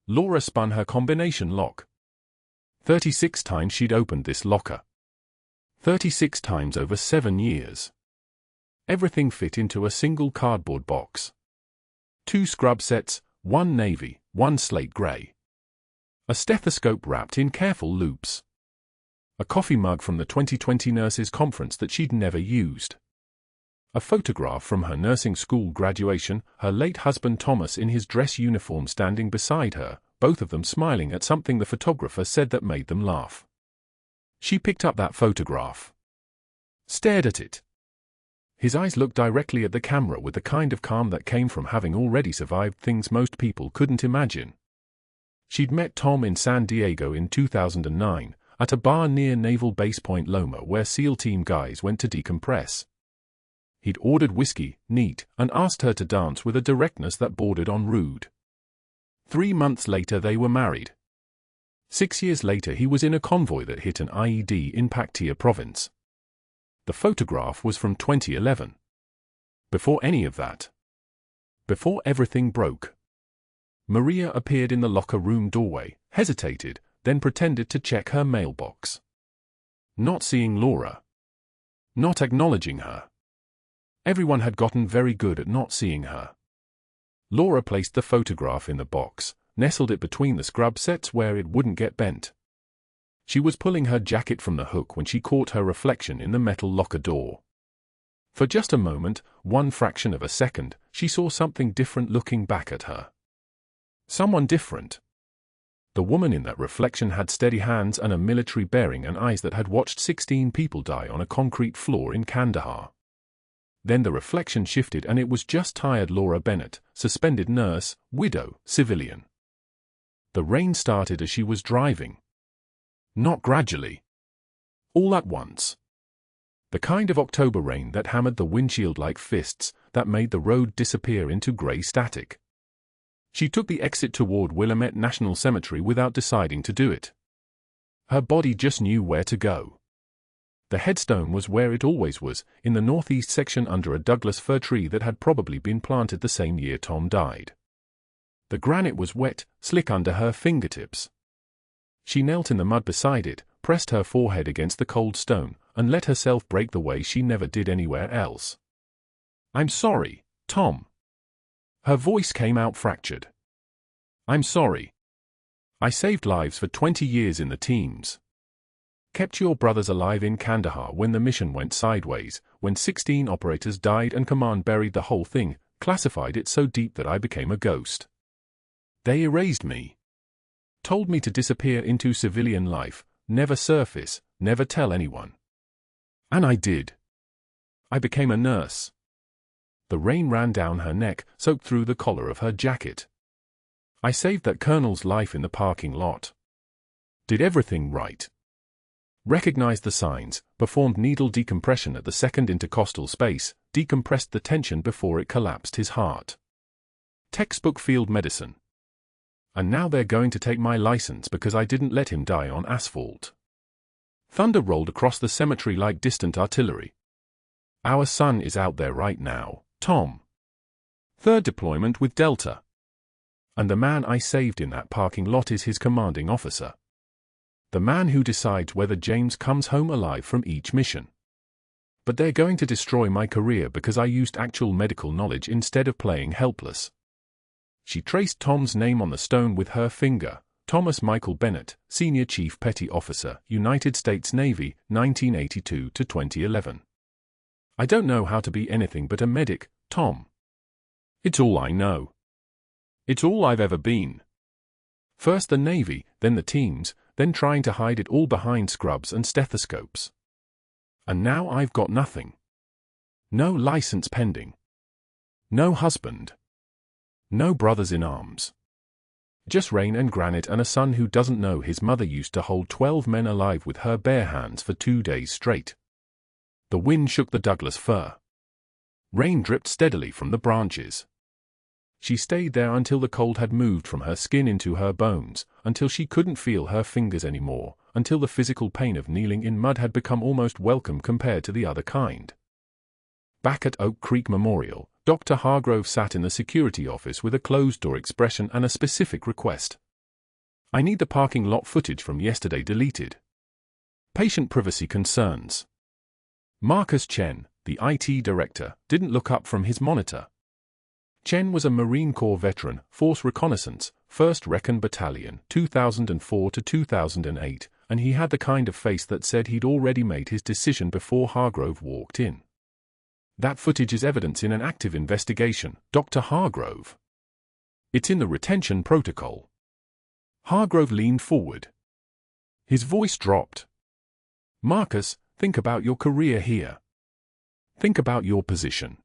Laura spun her combination lock. 36 times she'd opened this locker. 36 times over 7 years. Everything fit into a single cardboard box. 2 scrub sets, 1 navy, 1 slate grey. A stethoscope wrapped in careful loops. A coffee mug from the 2020 nurses' conference that she'd never used. A photograph from her nursing school graduation, her late husband Thomas in his dress uniform standing beside her, both of them smiling at something the photographer said that made them laugh. She picked up that photograph. Stared at it. His eyes looked directly at the camera with the kind of calm that came from having already survived things most people couldn't imagine. She'd met Tom in San Diego in 2009, at a bar near Naval Base Point Loma where SEAL Team guys went to decompress. He'd ordered whiskey, neat, and asked her to dance with a directness that bordered on rude. 3 months later they were married. 6 years later he was in a convoy that hit an IED in Paktia province. The photograph was from 2011. Before any of that. Before everything broke. Maria appeared in the locker room doorway, hesitated, then pretended to check her mailbox. Not seeing Laura. Not acknowledging her. Everyone had gotten very good at not seeing her. Laura placed the photograph in the box, nestled it between the scrub sets where it wouldn't get bent. She was pulling her jacket from the hook when she caught her reflection in the metal locker door. For just a moment, one fraction of a second, she saw something different looking back at her. Someone different. The woman in that reflection had steady hands and a military bearing and eyes that had watched 16 people die on a concrete floor in Kandahar. Then the reflection shifted and it was just tired Laura Bennett, suspended nurse, widow, civilian. The rain started as she was driving. Not gradually. All at once. The kind of October rain that hammered the windshield like fists, that made the road disappear into grey static. She took the exit toward Willamette National Cemetery without deciding to do it. Her body just knew where to go. The headstone was where it always was, in the northeast section under a Douglas fir tree that had probably been planted the same year Tom died. The granite was wet, slick under her fingertips. She knelt in the mud beside it, pressed her forehead against the cold stone, and let herself break the way she never did anywhere else. "I'm sorry, Tom." Her voice came out fractured. "I'm sorry. I saved lives for 20 years in the teams. Kept your brothers alive in Kandahar when the mission went sideways, when 16 operators died and command buried the whole thing, classified it so deep that I became a ghost. They erased me. Told me to disappear into civilian life, never surface, never tell anyone. And I did. I became a nurse." The rain ran down her neck, soaked through the collar of her jacket. "I saved that colonel's life in the parking lot. Did everything right. Recognized the signs, performed needle decompression at the second intercostal space, decompressed the tension before it collapsed his heart. Textbook field medicine. And now they're going to take my license because I didn't let him die on asphalt." Thunder rolled across the cemetery like distant artillery. "Our son is out there right now, Tom. Third deployment with Delta. And the man I saved in that parking lot is his commanding officer. The man who decides whether James comes home alive from each mission. But they're going to destroy my career because I used actual medical knowledge instead of playing helpless." She traced Tom's name on the stone with her finger. Thomas Michael Bennett, Senior Chief Petty Officer, United States Navy, 1982 to 2011. "I don't know how to be anything but a medic, Tom. It's all I know. It's all I've ever been. First the Navy, then the teams, then trying to hide it all behind scrubs and stethoscopes. And now I've got nothing. No license pending. No husband. No brothers in arms. Just rain and granite and a son who doesn't know his mother used to hold 12 men alive with her bare hands for 2 days straight." The wind shook the Douglas fir. Rain dripped steadily from the branches. She stayed there until the cold had moved from her skin into her bones, until she couldn't feel her fingers anymore, until the physical pain of kneeling in mud had become almost welcome compared to the other kind. Back at Oak Creek Memorial, Dr. Hargrove sat in the security office with a closed-door expression and a specific request. "I need the parking lot footage from yesterday deleted. Patient privacy concerns." Marcus Chen, the IT director, didn't look up from his monitor. Chen was a Marine Corps veteran, Force Reconnaissance, 1st Recon Battalion, 2004 to 2008, and he had the kind of face that said he'd already made his decision before Hargrove walked in. "That footage is evidence in an active investigation, Dr. Hargrove. It's in the retention protocol." Hargrove leaned forward. His voice dropped. "Marcus, think about your career here. Think about your position.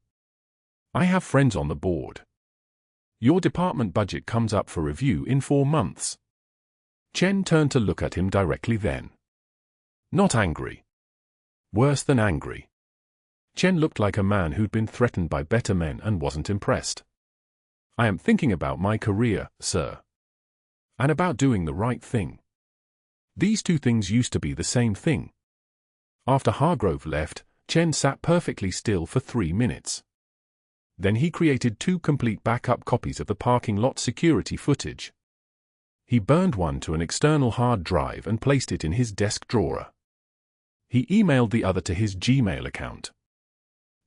I have friends on the board. Your department budget comes up for review in 4 months. Chen turned to look at him directly then. Not angry. Worse than angry. Chen looked like a man who'd been threatened by better men and wasn't impressed. "I am thinking about my career, sir. And about doing the right thing. These two things used to be the same thing." After Hargrove left, Chen sat perfectly still for 3 minutes. Then he created 2 complete backup copies of the parking lot security footage. He burned one to an external hard drive and placed it in his desk drawer. He emailed the other to his Gmail account.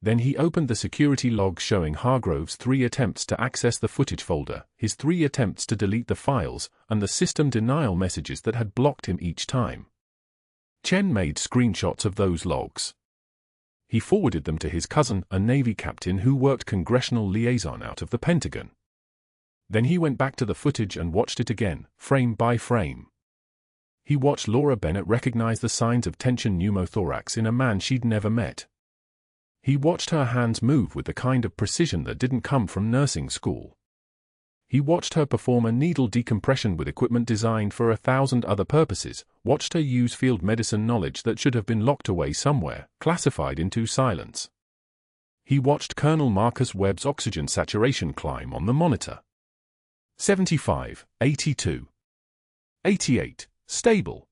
Then he opened the security log showing Hargrove's 3 attempts to access the footage folder, his 3 attempts to delete the files, and the system denial messages that had blocked him each time. Chen made screenshots of those logs. He forwarded them to his cousin, a Navy captain who worked congressional liaison out of the Pentagon. Then he went back to the footage and watched it again, frame by frame. He watched Laura Bennett recognize the signs of tension pneumothorax in a man she'd never met. He watched her hands move with the kind of precision that didn't come from nursing school. He watched her perform a needle decompression with equipment designed for 1,000 other purposes, watched her use field medicine knowledge that should have been locked away somewhere, classified into silence. He watched Colonel Marcus Webb's oxygen saturation climb on the monitor. 75, 82, 88, stable.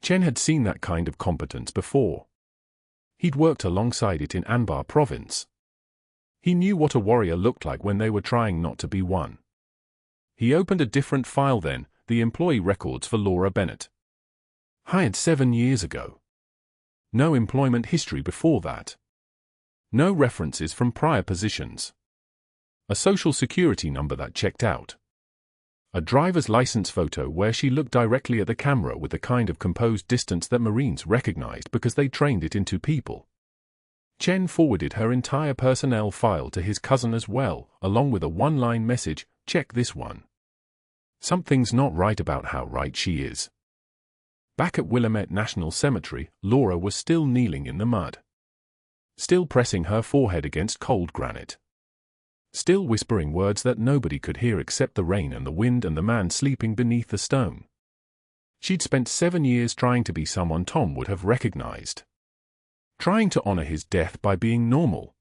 Chen had seen that kind of competence before. He'd worked alongside it in Anbar province. He knew what a warrior looked like when they were trying not to be one. He opened a different file then, the employee records for Laura Bennett. Hired 7 years ago. No employment history before that. No references from prior positions. A social security number that checked out. A driver's license photo where she looked directly at the camera with the kind of composed distance that Marines recognized because they trained it into people. Chen forwarded her entire personnel file to his cousin as well, along with a 1-line message, "Check this one. Something's not right about how right she is." Back at Willamette National Cemetery, Laura was still kneeling in the mud. Still pressing her forehead against cold granite. Still whispering words that nobody could hear except the rain and the wind and the man sleeping beneath the stone. She'd spent 7 years trying to be someone Tom would have recognized. Trying to honor his death by being normal.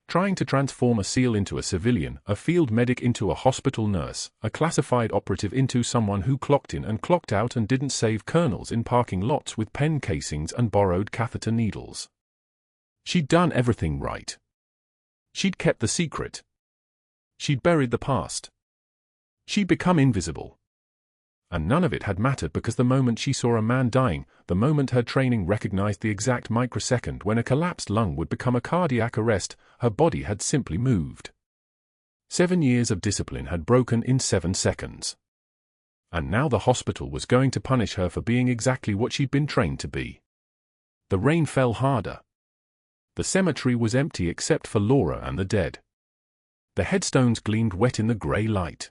Trying to transform a SEAL into a civilian, a field medic into a hospital nurse, a classified operative into someone who clocked in and clocked out and didn't save colonels in parking lots with pen casings and borrowed catheter needles. She'd done everything right. She'd kept the secret. She'd buried the past. She'd become invisible. And none of it had mattered because the moment she saw a man dying, the moment her training recognized the exact microsecond when a collapsed lung would become a cardiac arrest, her body had simply moved. 7 years of discipline had broken in 7 seconds. And now the hospital was going to punish her for being exactly what she'd been trained to be. The rain fell harder. The cemetery was empty except for Laura and the dead. The headstones gleamed wet in the grey light.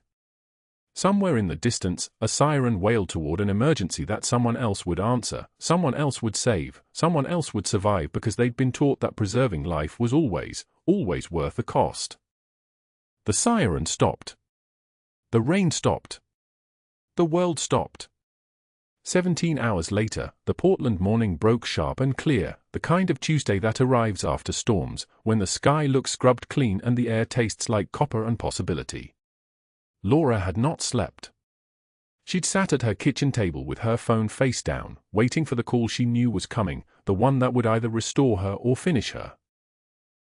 Somewhere in the distance, a siren wailed toward an emergency that someone else would answer, someone else would save, someone else would survive because they'd been taught that preserving life was always worth the cost. The siren stopped. The rain stopped. The world stopped. 17 hours later, the Portland morning broke sharp and clear, the kind of Tuesday that arrives after storms, when the sky looks scrubbed clean and the air tastes like copper and possibility. Laura had not slept. She'd sat at her kitchen table with her phone face down, waiting for the call she knew was coming, the one that would either restore her or finish her.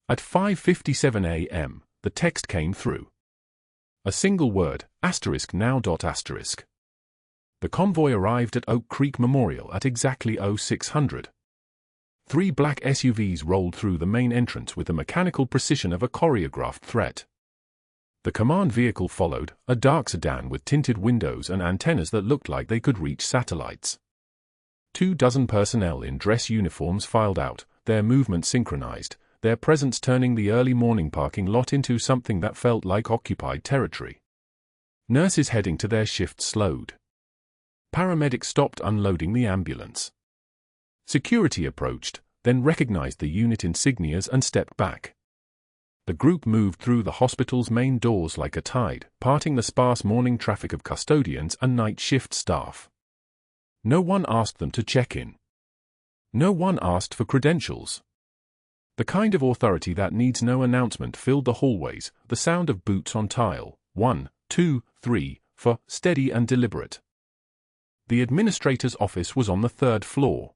At 5:57 a.m., the text came through. A single word, *now. The convoy arrived at Oak Creek Memorial at exactly 0600. 3 black SUVs rolled through the main entrance with the mechanical precision of a choreographed threat. The command vehicle followed, a dark sedan with tinted windows and antennas that looked like they could reach satellites. 24 personnel in dress uniforms filed out, their movement synchronized, their presence turning the early morning parking lot into something that felt like occupied territory. Nurses heading to their shift slowed. Paramedics stopped unloading the ambulance. Security approached, then recognized the unit insignias and stepped back. The group moved through the hospital's main doors like a tide, parting the sparse morning traffic of custodians and night shift staff. No one asked them to check in. No one asked for credentials. The kind of authority that needs no announcement filled the hallways, the sound of boots on tile, 1, 2, 3, 4, steady and deliberate. The administrator's office was on the 3rd floor.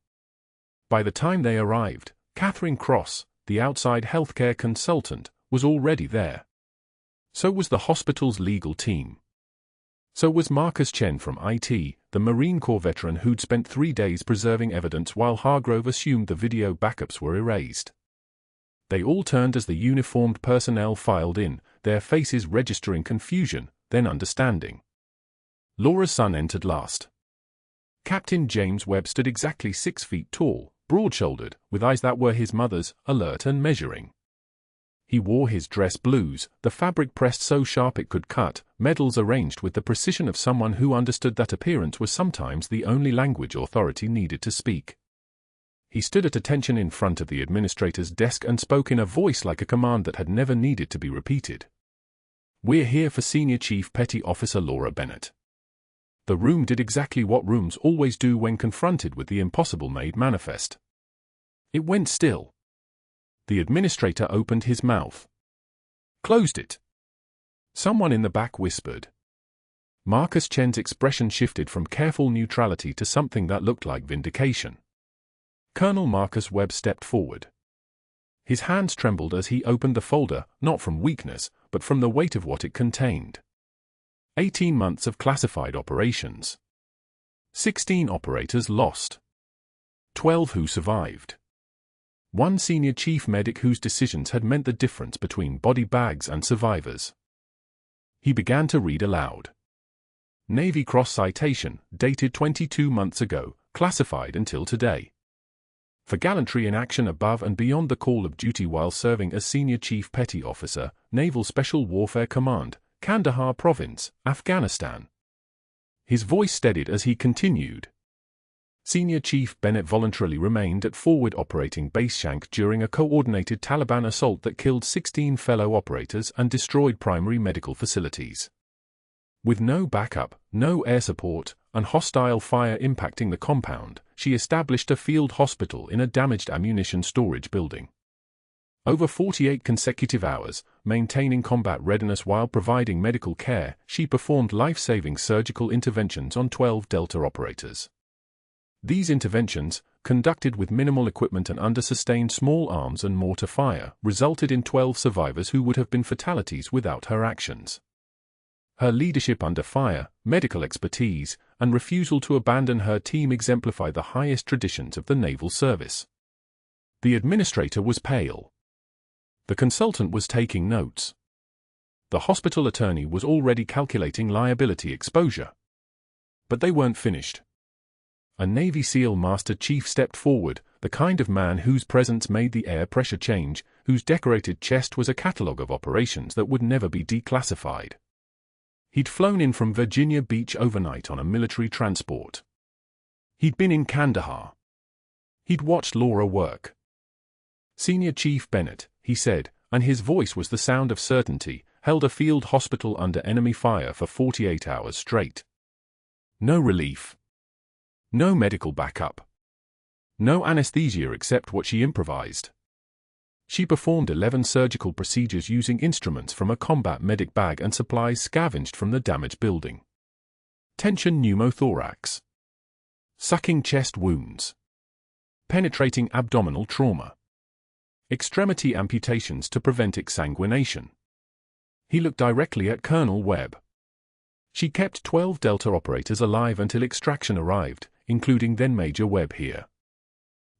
By the time they arrived, Catherine Cross, the outside healthcare consultant, was already there. So was the hospital's legal team. So was Marcus Chen from IT, the Marine Corps veteran who'd spent 3 days preserving evidence while Hargrove assumed the video backups were erased. They all turned as the uniformed personnel filed in, their faces registering confusion, then understanding. Laura's son entered last. Captain James Webb stood exactly 6 feet tall, broad-shouldered, with eyes that were his mother's, alert and measuring. He wore his dress blues, the fabric pressed so sharp it could cut, medals arranged with the precision of someone who understood that appearance was sometimes the only language authority needed to speak. He stood at attention in front of the administrator's desk and spoke in a voice like a command that had never needed to be repeated. "We're here for Senior Chief Petty Officer Laura Bennett." The room did exactly what rooms always do when confronted with the impossible made manifest. It went still. The administrator opened his mouth. Closed it. Someone in the back whispered. Marcus Chen's expression shifted from careful neutrality to something that looked like vindication. Colonel Marcus Webb stepped forward. His hands trembled as he opened the folder, not from weakness, but from the weight of what it contained. 18 months of classified operations. 16 operators lost. 12 who survived. One senior chief medic whose decisions had meant the difference between body bags and survivors. He began to read aloud. Navy Cross citation, dated 22 months ago, classified until today. For gallantry in action above and beyond the call of duty while serving as Senior Chief Petty Officer, Naval Special Warfare Command, Kandahar Province, Afghanistan. His voice steadied as he continued. Senior Chief Bennett voluntarily remained at Forward Operating Base Shank during a coordinated Taliban assault that killed 16 fellow operators and destroyed primary medical facilities. With no backup, no air support, and hostile fire impacting the compound, she established a field hospital in a damaged ammunition storage building. Over 48 consecutive hours, maintaining combat readiness while providing medical care, she performed life-saving surgical interventions on 12 Delta operators. These interventions, conducted with minimal equipment and under sustained small arms and mortar fire, resulted in 12 survivors who would have been fatalities without her actions. Her leadership under fire, medical expertise, and refusal to abandon her team exemplify the highest traditions of the naval service. The administrator was pale. The consultant was taking notes. The hospital attorney was already calculating liability exposure. But they weren't finished. A Navy SEAL Master Chief stepped forward, the kind of man whose presence made the air pressure change, whose decorated chest was a catalogue of operations that would never be declassified. He'd flown in from Virginia Beach overnight on a military transport. He'd been in Kandahar. He'd watched Laura work. Senior Chief Bennett, he said, and his voice was the sound of certainty, held a field hospital under enemy fire for 48 hours straight. No relief. No medical backup. No anesthesia except what she improvised. She performed 11 surgical procedures using instruments from a combat medic bag and supplies scavenged from the damaged building. Tension pneumothorax. Sucking chest wounds. Penetrating abdominal trauma. Extremity amputations to prevent exsanguination. He looked directly at Colonel Webb. She kept 12 Delta operators alive until extraction arrived, including then Major Webb here.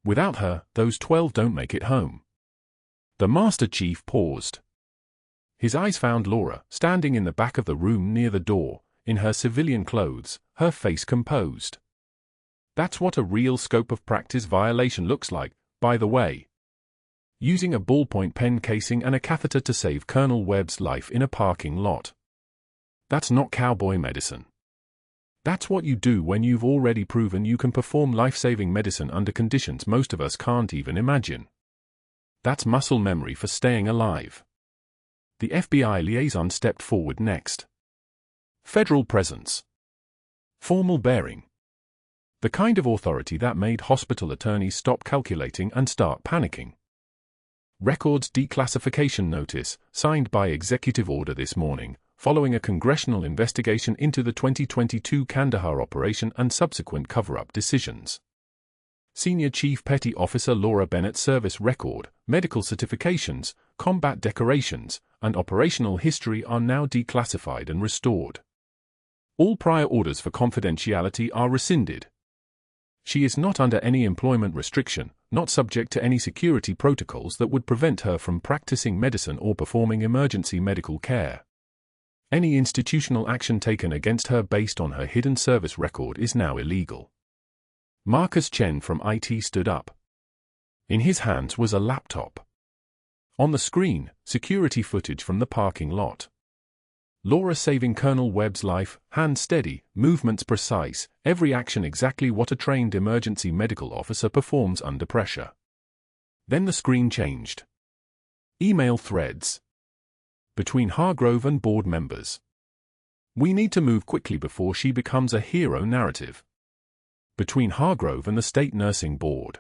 Without her, those 12 don't make it home. The Master Chief paused. His eyes found Laura, standing in the back of the room near the door, in her civilian clothes, her face composed. That's what a real scope of practice violation looks like, by the way. Using a ballpoint pen casing and a catheter to save Colonel Webb's life in a parking lot. That's not cowboy medicine. That's what you do when you've already proven you can perform life-saving medicine under conditions most of us can't even imagine. That's muscle memory for staying alive. The FBI liaison stepped forward next. Federal presence. Formal bearing. The kind of authority that made hospital attorneys stop calculating and start panicking. Records declassification notice, signed by executive order this morning, following a congressional investigation into the 2022 Kandahar operation and subsequent cover-up decisions. Senior Chief Petty Officer Laura Bennett service record, medical certifications, combat decorations, and operational history are now declassified and restored. All prior orders for confidentiality are rescinded. She is not under any employment restriction, not subject to any security protocols that would prevent her from practicing medicine or performing emergency medical care. Any institutional action taken against her based on her hidden service record is now illegal. Marcus Chen from IT stood up. In his hands was a laptop. On the screen, security footage from the parking lot. Laura saving Colonel Webb's life, hands steady, movements precise, every action exactly what a trained emergency medical officer performs under pressure. Then the screen changed. Email threads. Between Hargrove and board members. We need to move quickly before she becomes a hero narrative. Between Hargrove and the State Nursing Board.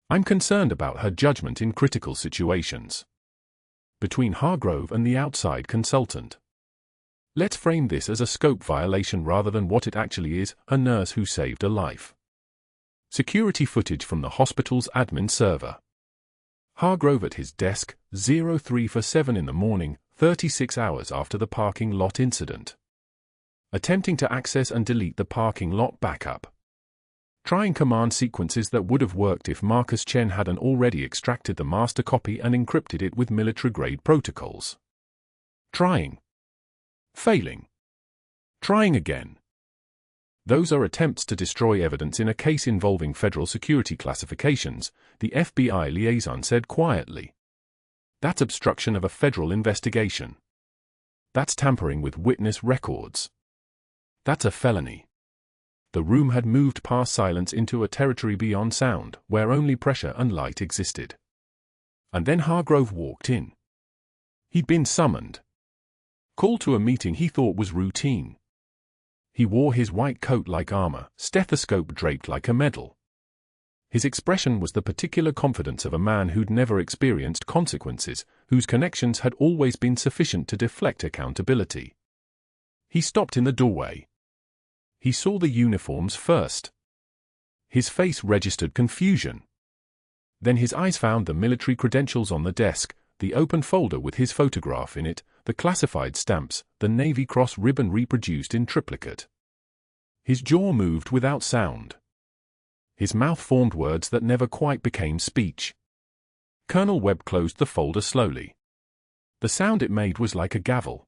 I'm concerned about her judgment in critical situations. Between Hargrove and the outside consultant. Let's frame this as a scope violation rather than what it actually is, a nurse who saved a life. Security footage from the hospital's admin server. Hargrove at his desk, 03:47 in the morning, 36 hours after the parking lot incident. Attempting to access and delete the parking lot backup. Trying command sequences that would have worked if Marcus Chen hadn't already extracted the master copy and encrypted it with military-grade protocols. Trying. Failing. Trying again. Those are attempts to destroy evidence in a case involving federal security classifications, the FBI liaison said quietly. That's obstruction of a federal investigation. That's tampering with witness records. That's a felony. The room had moved past silence into a territory beyond sound, where only pressure and light existed. And then Hargrove walked in. He'd been summoned. Called to a meeting he thought was routine. He wore his white coat like armor, stethoscope draped like a medal. His expression was the particular confidence of a man who'd never experienced consequences, whose connections had always been sufficient to deflect accountability. He stopped in the doorway. He saw the uniforms first. His face registered confusion. Then his eyes found the military credentials on the desk, the open folder with his photograph in it, the classified stamps, the Navy Cross ribbon reproduced in triplicate. His jaw moved without sound. His mouth formed words that never quite became speech. Colonel Webb closed the folder slowly. The sound it made was like a gavel.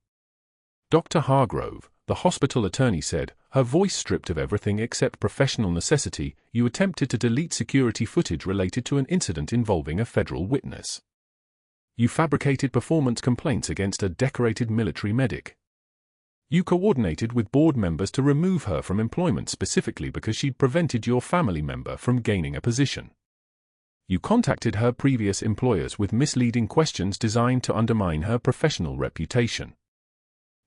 Dr. Hargrove, the hospital attorney said, her voice stripped of everything except professional necessity, you attempted to delete security footage related to an incident involving a federal witness. You fabricated performance complaints against a decorated military medic. You coordinated with board members to remove her from employment specifically because she'd prevented your family member from gaining a position. You contacted her previous employers with misleading questions designed to undermine her professional reputation.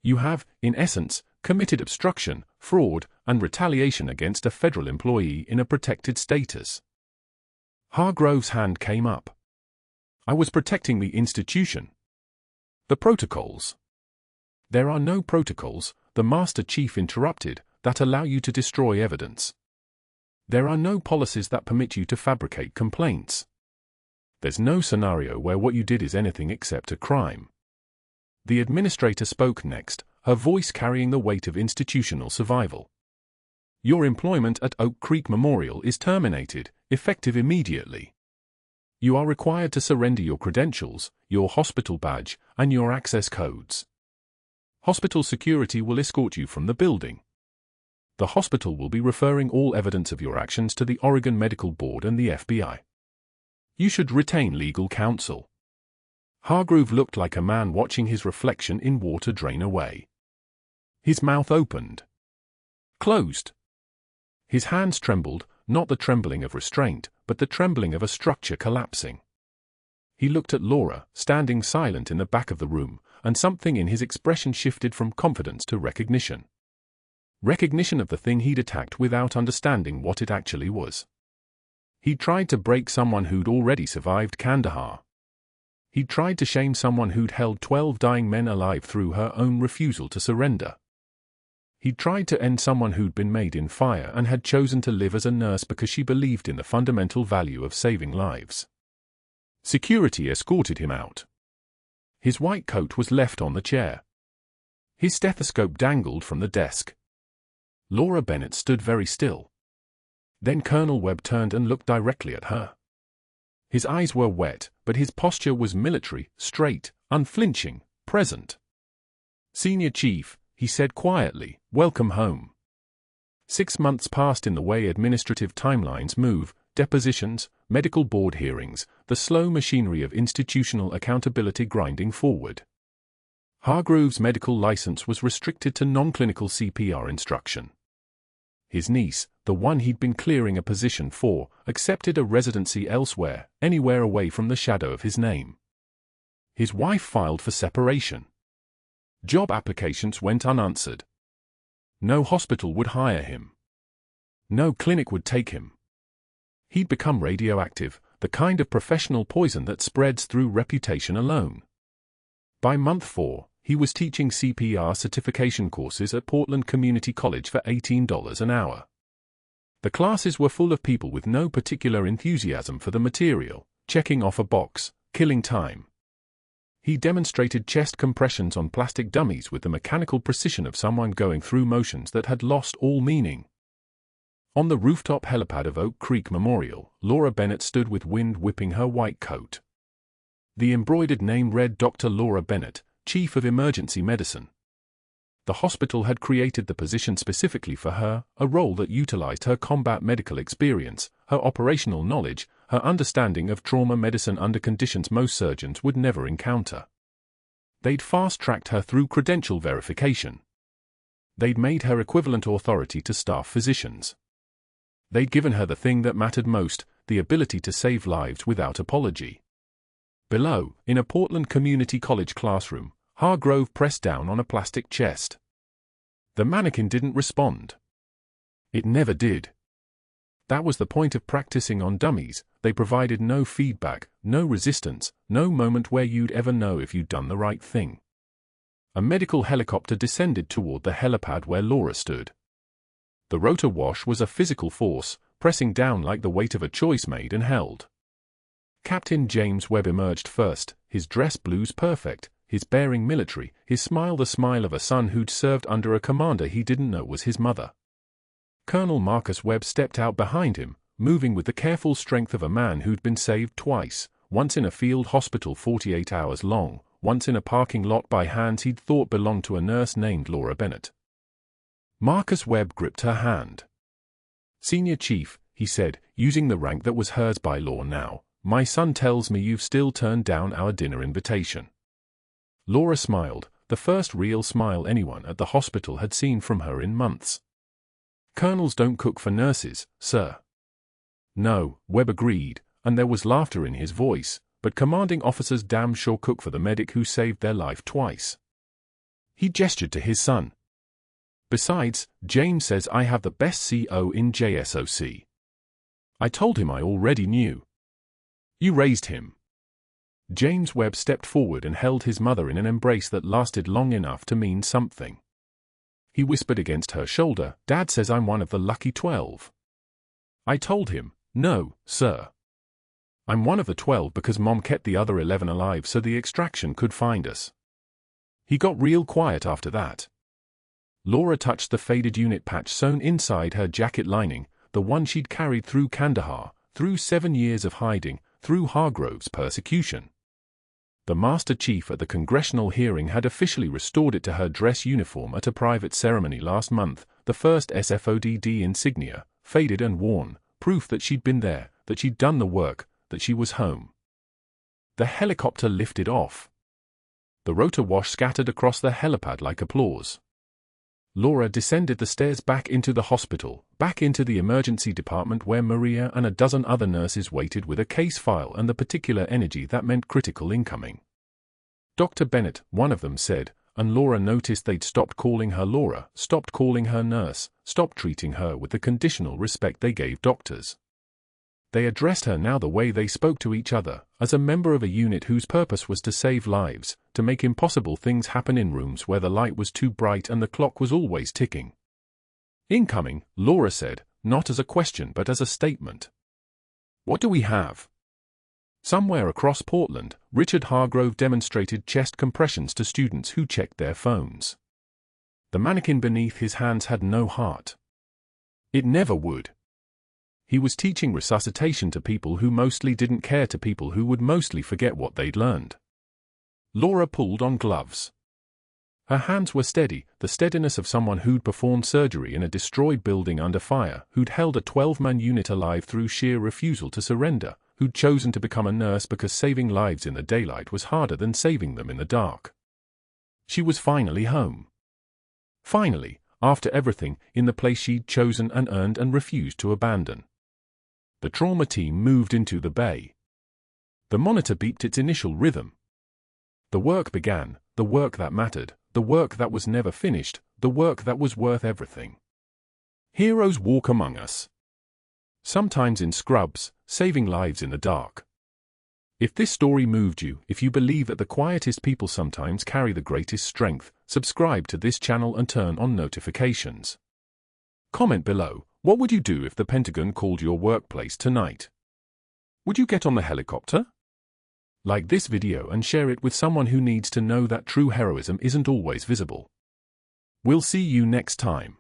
You have, in essence, committed obstruction, fraud, and retaliation against a federal employee in a protected status. Hargrove's hand came up. I was protecting the institution. The protocols. There are no protocols, the Master Chief interrupted, that allow you to destroy evidence. There are no policies that permit you to fabricate complaints. There's no scenario where what you did is anything except a crime. The administrator spoke next, her voice carrying the weight of institutional survival. Your employment at Oak Creek Memorial is terminated, effective immediately. You are required to surrender your credentials, your hospital badge, and your access codes. Hospital security will escort you from the building. The hospital will be referring all evidence of your actions to the Oregon Medical Board and the FBI. You should retain legal counsel. Hargrove looked like a man watching his reflection in water drain away. His mouth opened. Closed. His hands trembled, not the trembling of restraint, but the trembling of a structure collapsing. He looked at Laura, standing silent in the back of the room, and something in his expression shifted from confidence to recognition. Recognition of the thing he'd attacked without understanding what it actually was. He'd tried to break someone who'd already survived Kandahar. He'd tried to shame someone who'd held 12 dying men alive through her own refusal to surrender. He'd tried to end someone who'd been made in fire and had chosen to live as a nurse because she believed in the fundamental value of saving lives. Security escorted him out. His white coat was left on the chair. His stethoscope dangled from the desk. Laura Bennett stood very still. Then Colonel Webb turned and looked directly at her. His eyes were wet, but his posture was military, straight, unflinching, present. "Senior Chief," he said quietly, "welcome home." 6 months passed in the way administrative timelines move, depositions, medical board hearings, the slow machinery of institutional accountability grinding forward. Hargrove's medical license was restricted to non-clinical CPR instruction. His niece, the one he'd been clearing a position for, accepted a residency elsewhere, anywhere away from the shadow of his name. His wife filed for separation. Job applications went unanswered. No hospital would hire him. No clinic would take him. He'd become radioactive, the kind of professional poison that spreads through reputation alone. By month 4, he was teaching CPR certification courses at Portland Community College for $18 an hour. The classes were full of people with no particular enthusiasm for the material, checking off a box, killing time. He demonstrated chest compressions on plastic dummies with the mechanical precision of someone going through motions that had lost all meaning. On the rooftop helipad of Oak Creek Memorial, Laura Bennett stood with wind whipping her white coat. The embroidered name read Dr. Laura Bennett, Chief of Emergency Medicine. The hospital had created the position specifically for her, a role that utilized her combat medical experience, her operational knowledge, her understanding of trauma medicine under conditions most surgeons would never encounter. They'd fast-tracked her through credential verification. They'd made her equivalent authority to staff physicians. They'd given her the thing that mattered most, the ability to save lives without apology. Below, in a Portland Community College classroom, Hargrove pressed down on a plastic chest. The mannequin didn't respond. It never did. That was the point of practicing on dummies. They provided no feedback, no resistance, no moment where you'd ever know if you'd done the right thing. A medical helicopter descended toward the helipad where Laura stood. The rotor wash was a physical force, pressing down like the weight of a choice made and held. Captain James Webb emerged first, his dress blues perfect, his bearing military, his smile the smile of a son who'd served under a commander he didn't know was his mother. Colonel Marcus Webb stepped out behind him, moving with the careful strength of a man who'd been saved twice, once in a field hospital 48 hours long, once in a parking lot by hands he'd thought belonged to a nurse named Laura Bennett. Marcus Webb gripped her hand. "Senior Chief," he said, using the rank that was hers by law now, "my son tells me you've still turned down our dinner invitation." Laura smiled, the first real smile anyone at the hospital had seen from her in months. "Colonels don't cook for nurses, sir." "No," Webb agreed, and there was laughter in his voice, "but commanding officers damn sure cook for the medic who saved their life twice." He gestured to his son. "Besides, James says I have the best CO in JSOC. I told him I already knew." "You raised him." James Webb stepped forward and held his mother in an embrace that lasted long enough to mean something. He whispered against her shoulder, "Dad says I'm one of the lucky 12. I told him, "No, sir. I'm one of the 12 because Mom kept the other 11 alive so the extraction could find us." He got real quiet after that. Laura touched the faded unit patch sewn inside her jacket lining, the one she'd carried through Kandahar, through 7 years of hiding, through Hargrove's persecution. The Master Chief at the congressional hearing had officially restored it to her dress uniform at a private ceremony last month, the first SFOD-D insignia, faded and worn, proof that she'd been there, that she'd done the work, that she was home. The helicopter lifted off. The rotor wash scattered across the helipad like applause. Laura descended the stairs back into the hospital, back into the emergency department where Maria and a dozen other nurses waited with a case file and the particular energy that meant critical incoming. "Dr. Bennett," one of them said, and Laura noticed they'd stopped calling her Laura, stopped calling her nurse, stopped treating her with the conditional respect they gave doctors. They addressed her now the way they spoke to each other, as a member of a unit whose purpose was to save lives, to make impossible things happen in rooms where the light was too bright and the clock was always ticking. "Incoming," Laura said, not as a question but as a statement. "What do we have?" Somewhere across Portland, Richard Hargrove demonstrated chest compressions to students who checked their phones. The mannequin beneath his hands had no heart. It never would. He was teaching resuscitation to people who mostly didn't care, to people who would mostly forget what they'd learned. Laura pulled on gloves. Her hands were steady, the steadiness of someone who'd performed surgery in a destroyed building under fire, who'd held a 12-man unit alive through sheer refusal to surrender, who'd chosen to become a nurse because saving lives in the daylight was harder than saving them in the dark. She was finally home. Finally, after everything, in the place she'd chosen and earned and refused to abandon. The trauma team moved into the bay. The monitor beeped its initial rhythm. The work began, the work that mattered, the work that was never finished, the work that was worth everything. Heroes walk among us. Sometimes in scrubs, saving lives in the dark. If this story moved you, if you believe that the quietest people sometimes carry the greatest strength, subscribe to this channel and turn on notifications. Comment below, what would you do if the Pentagon called your workplace tonight? Would you get on the helicopter? Like this video and share it with someone who needs to know that true heroism isn't always visible. We'll see you next time.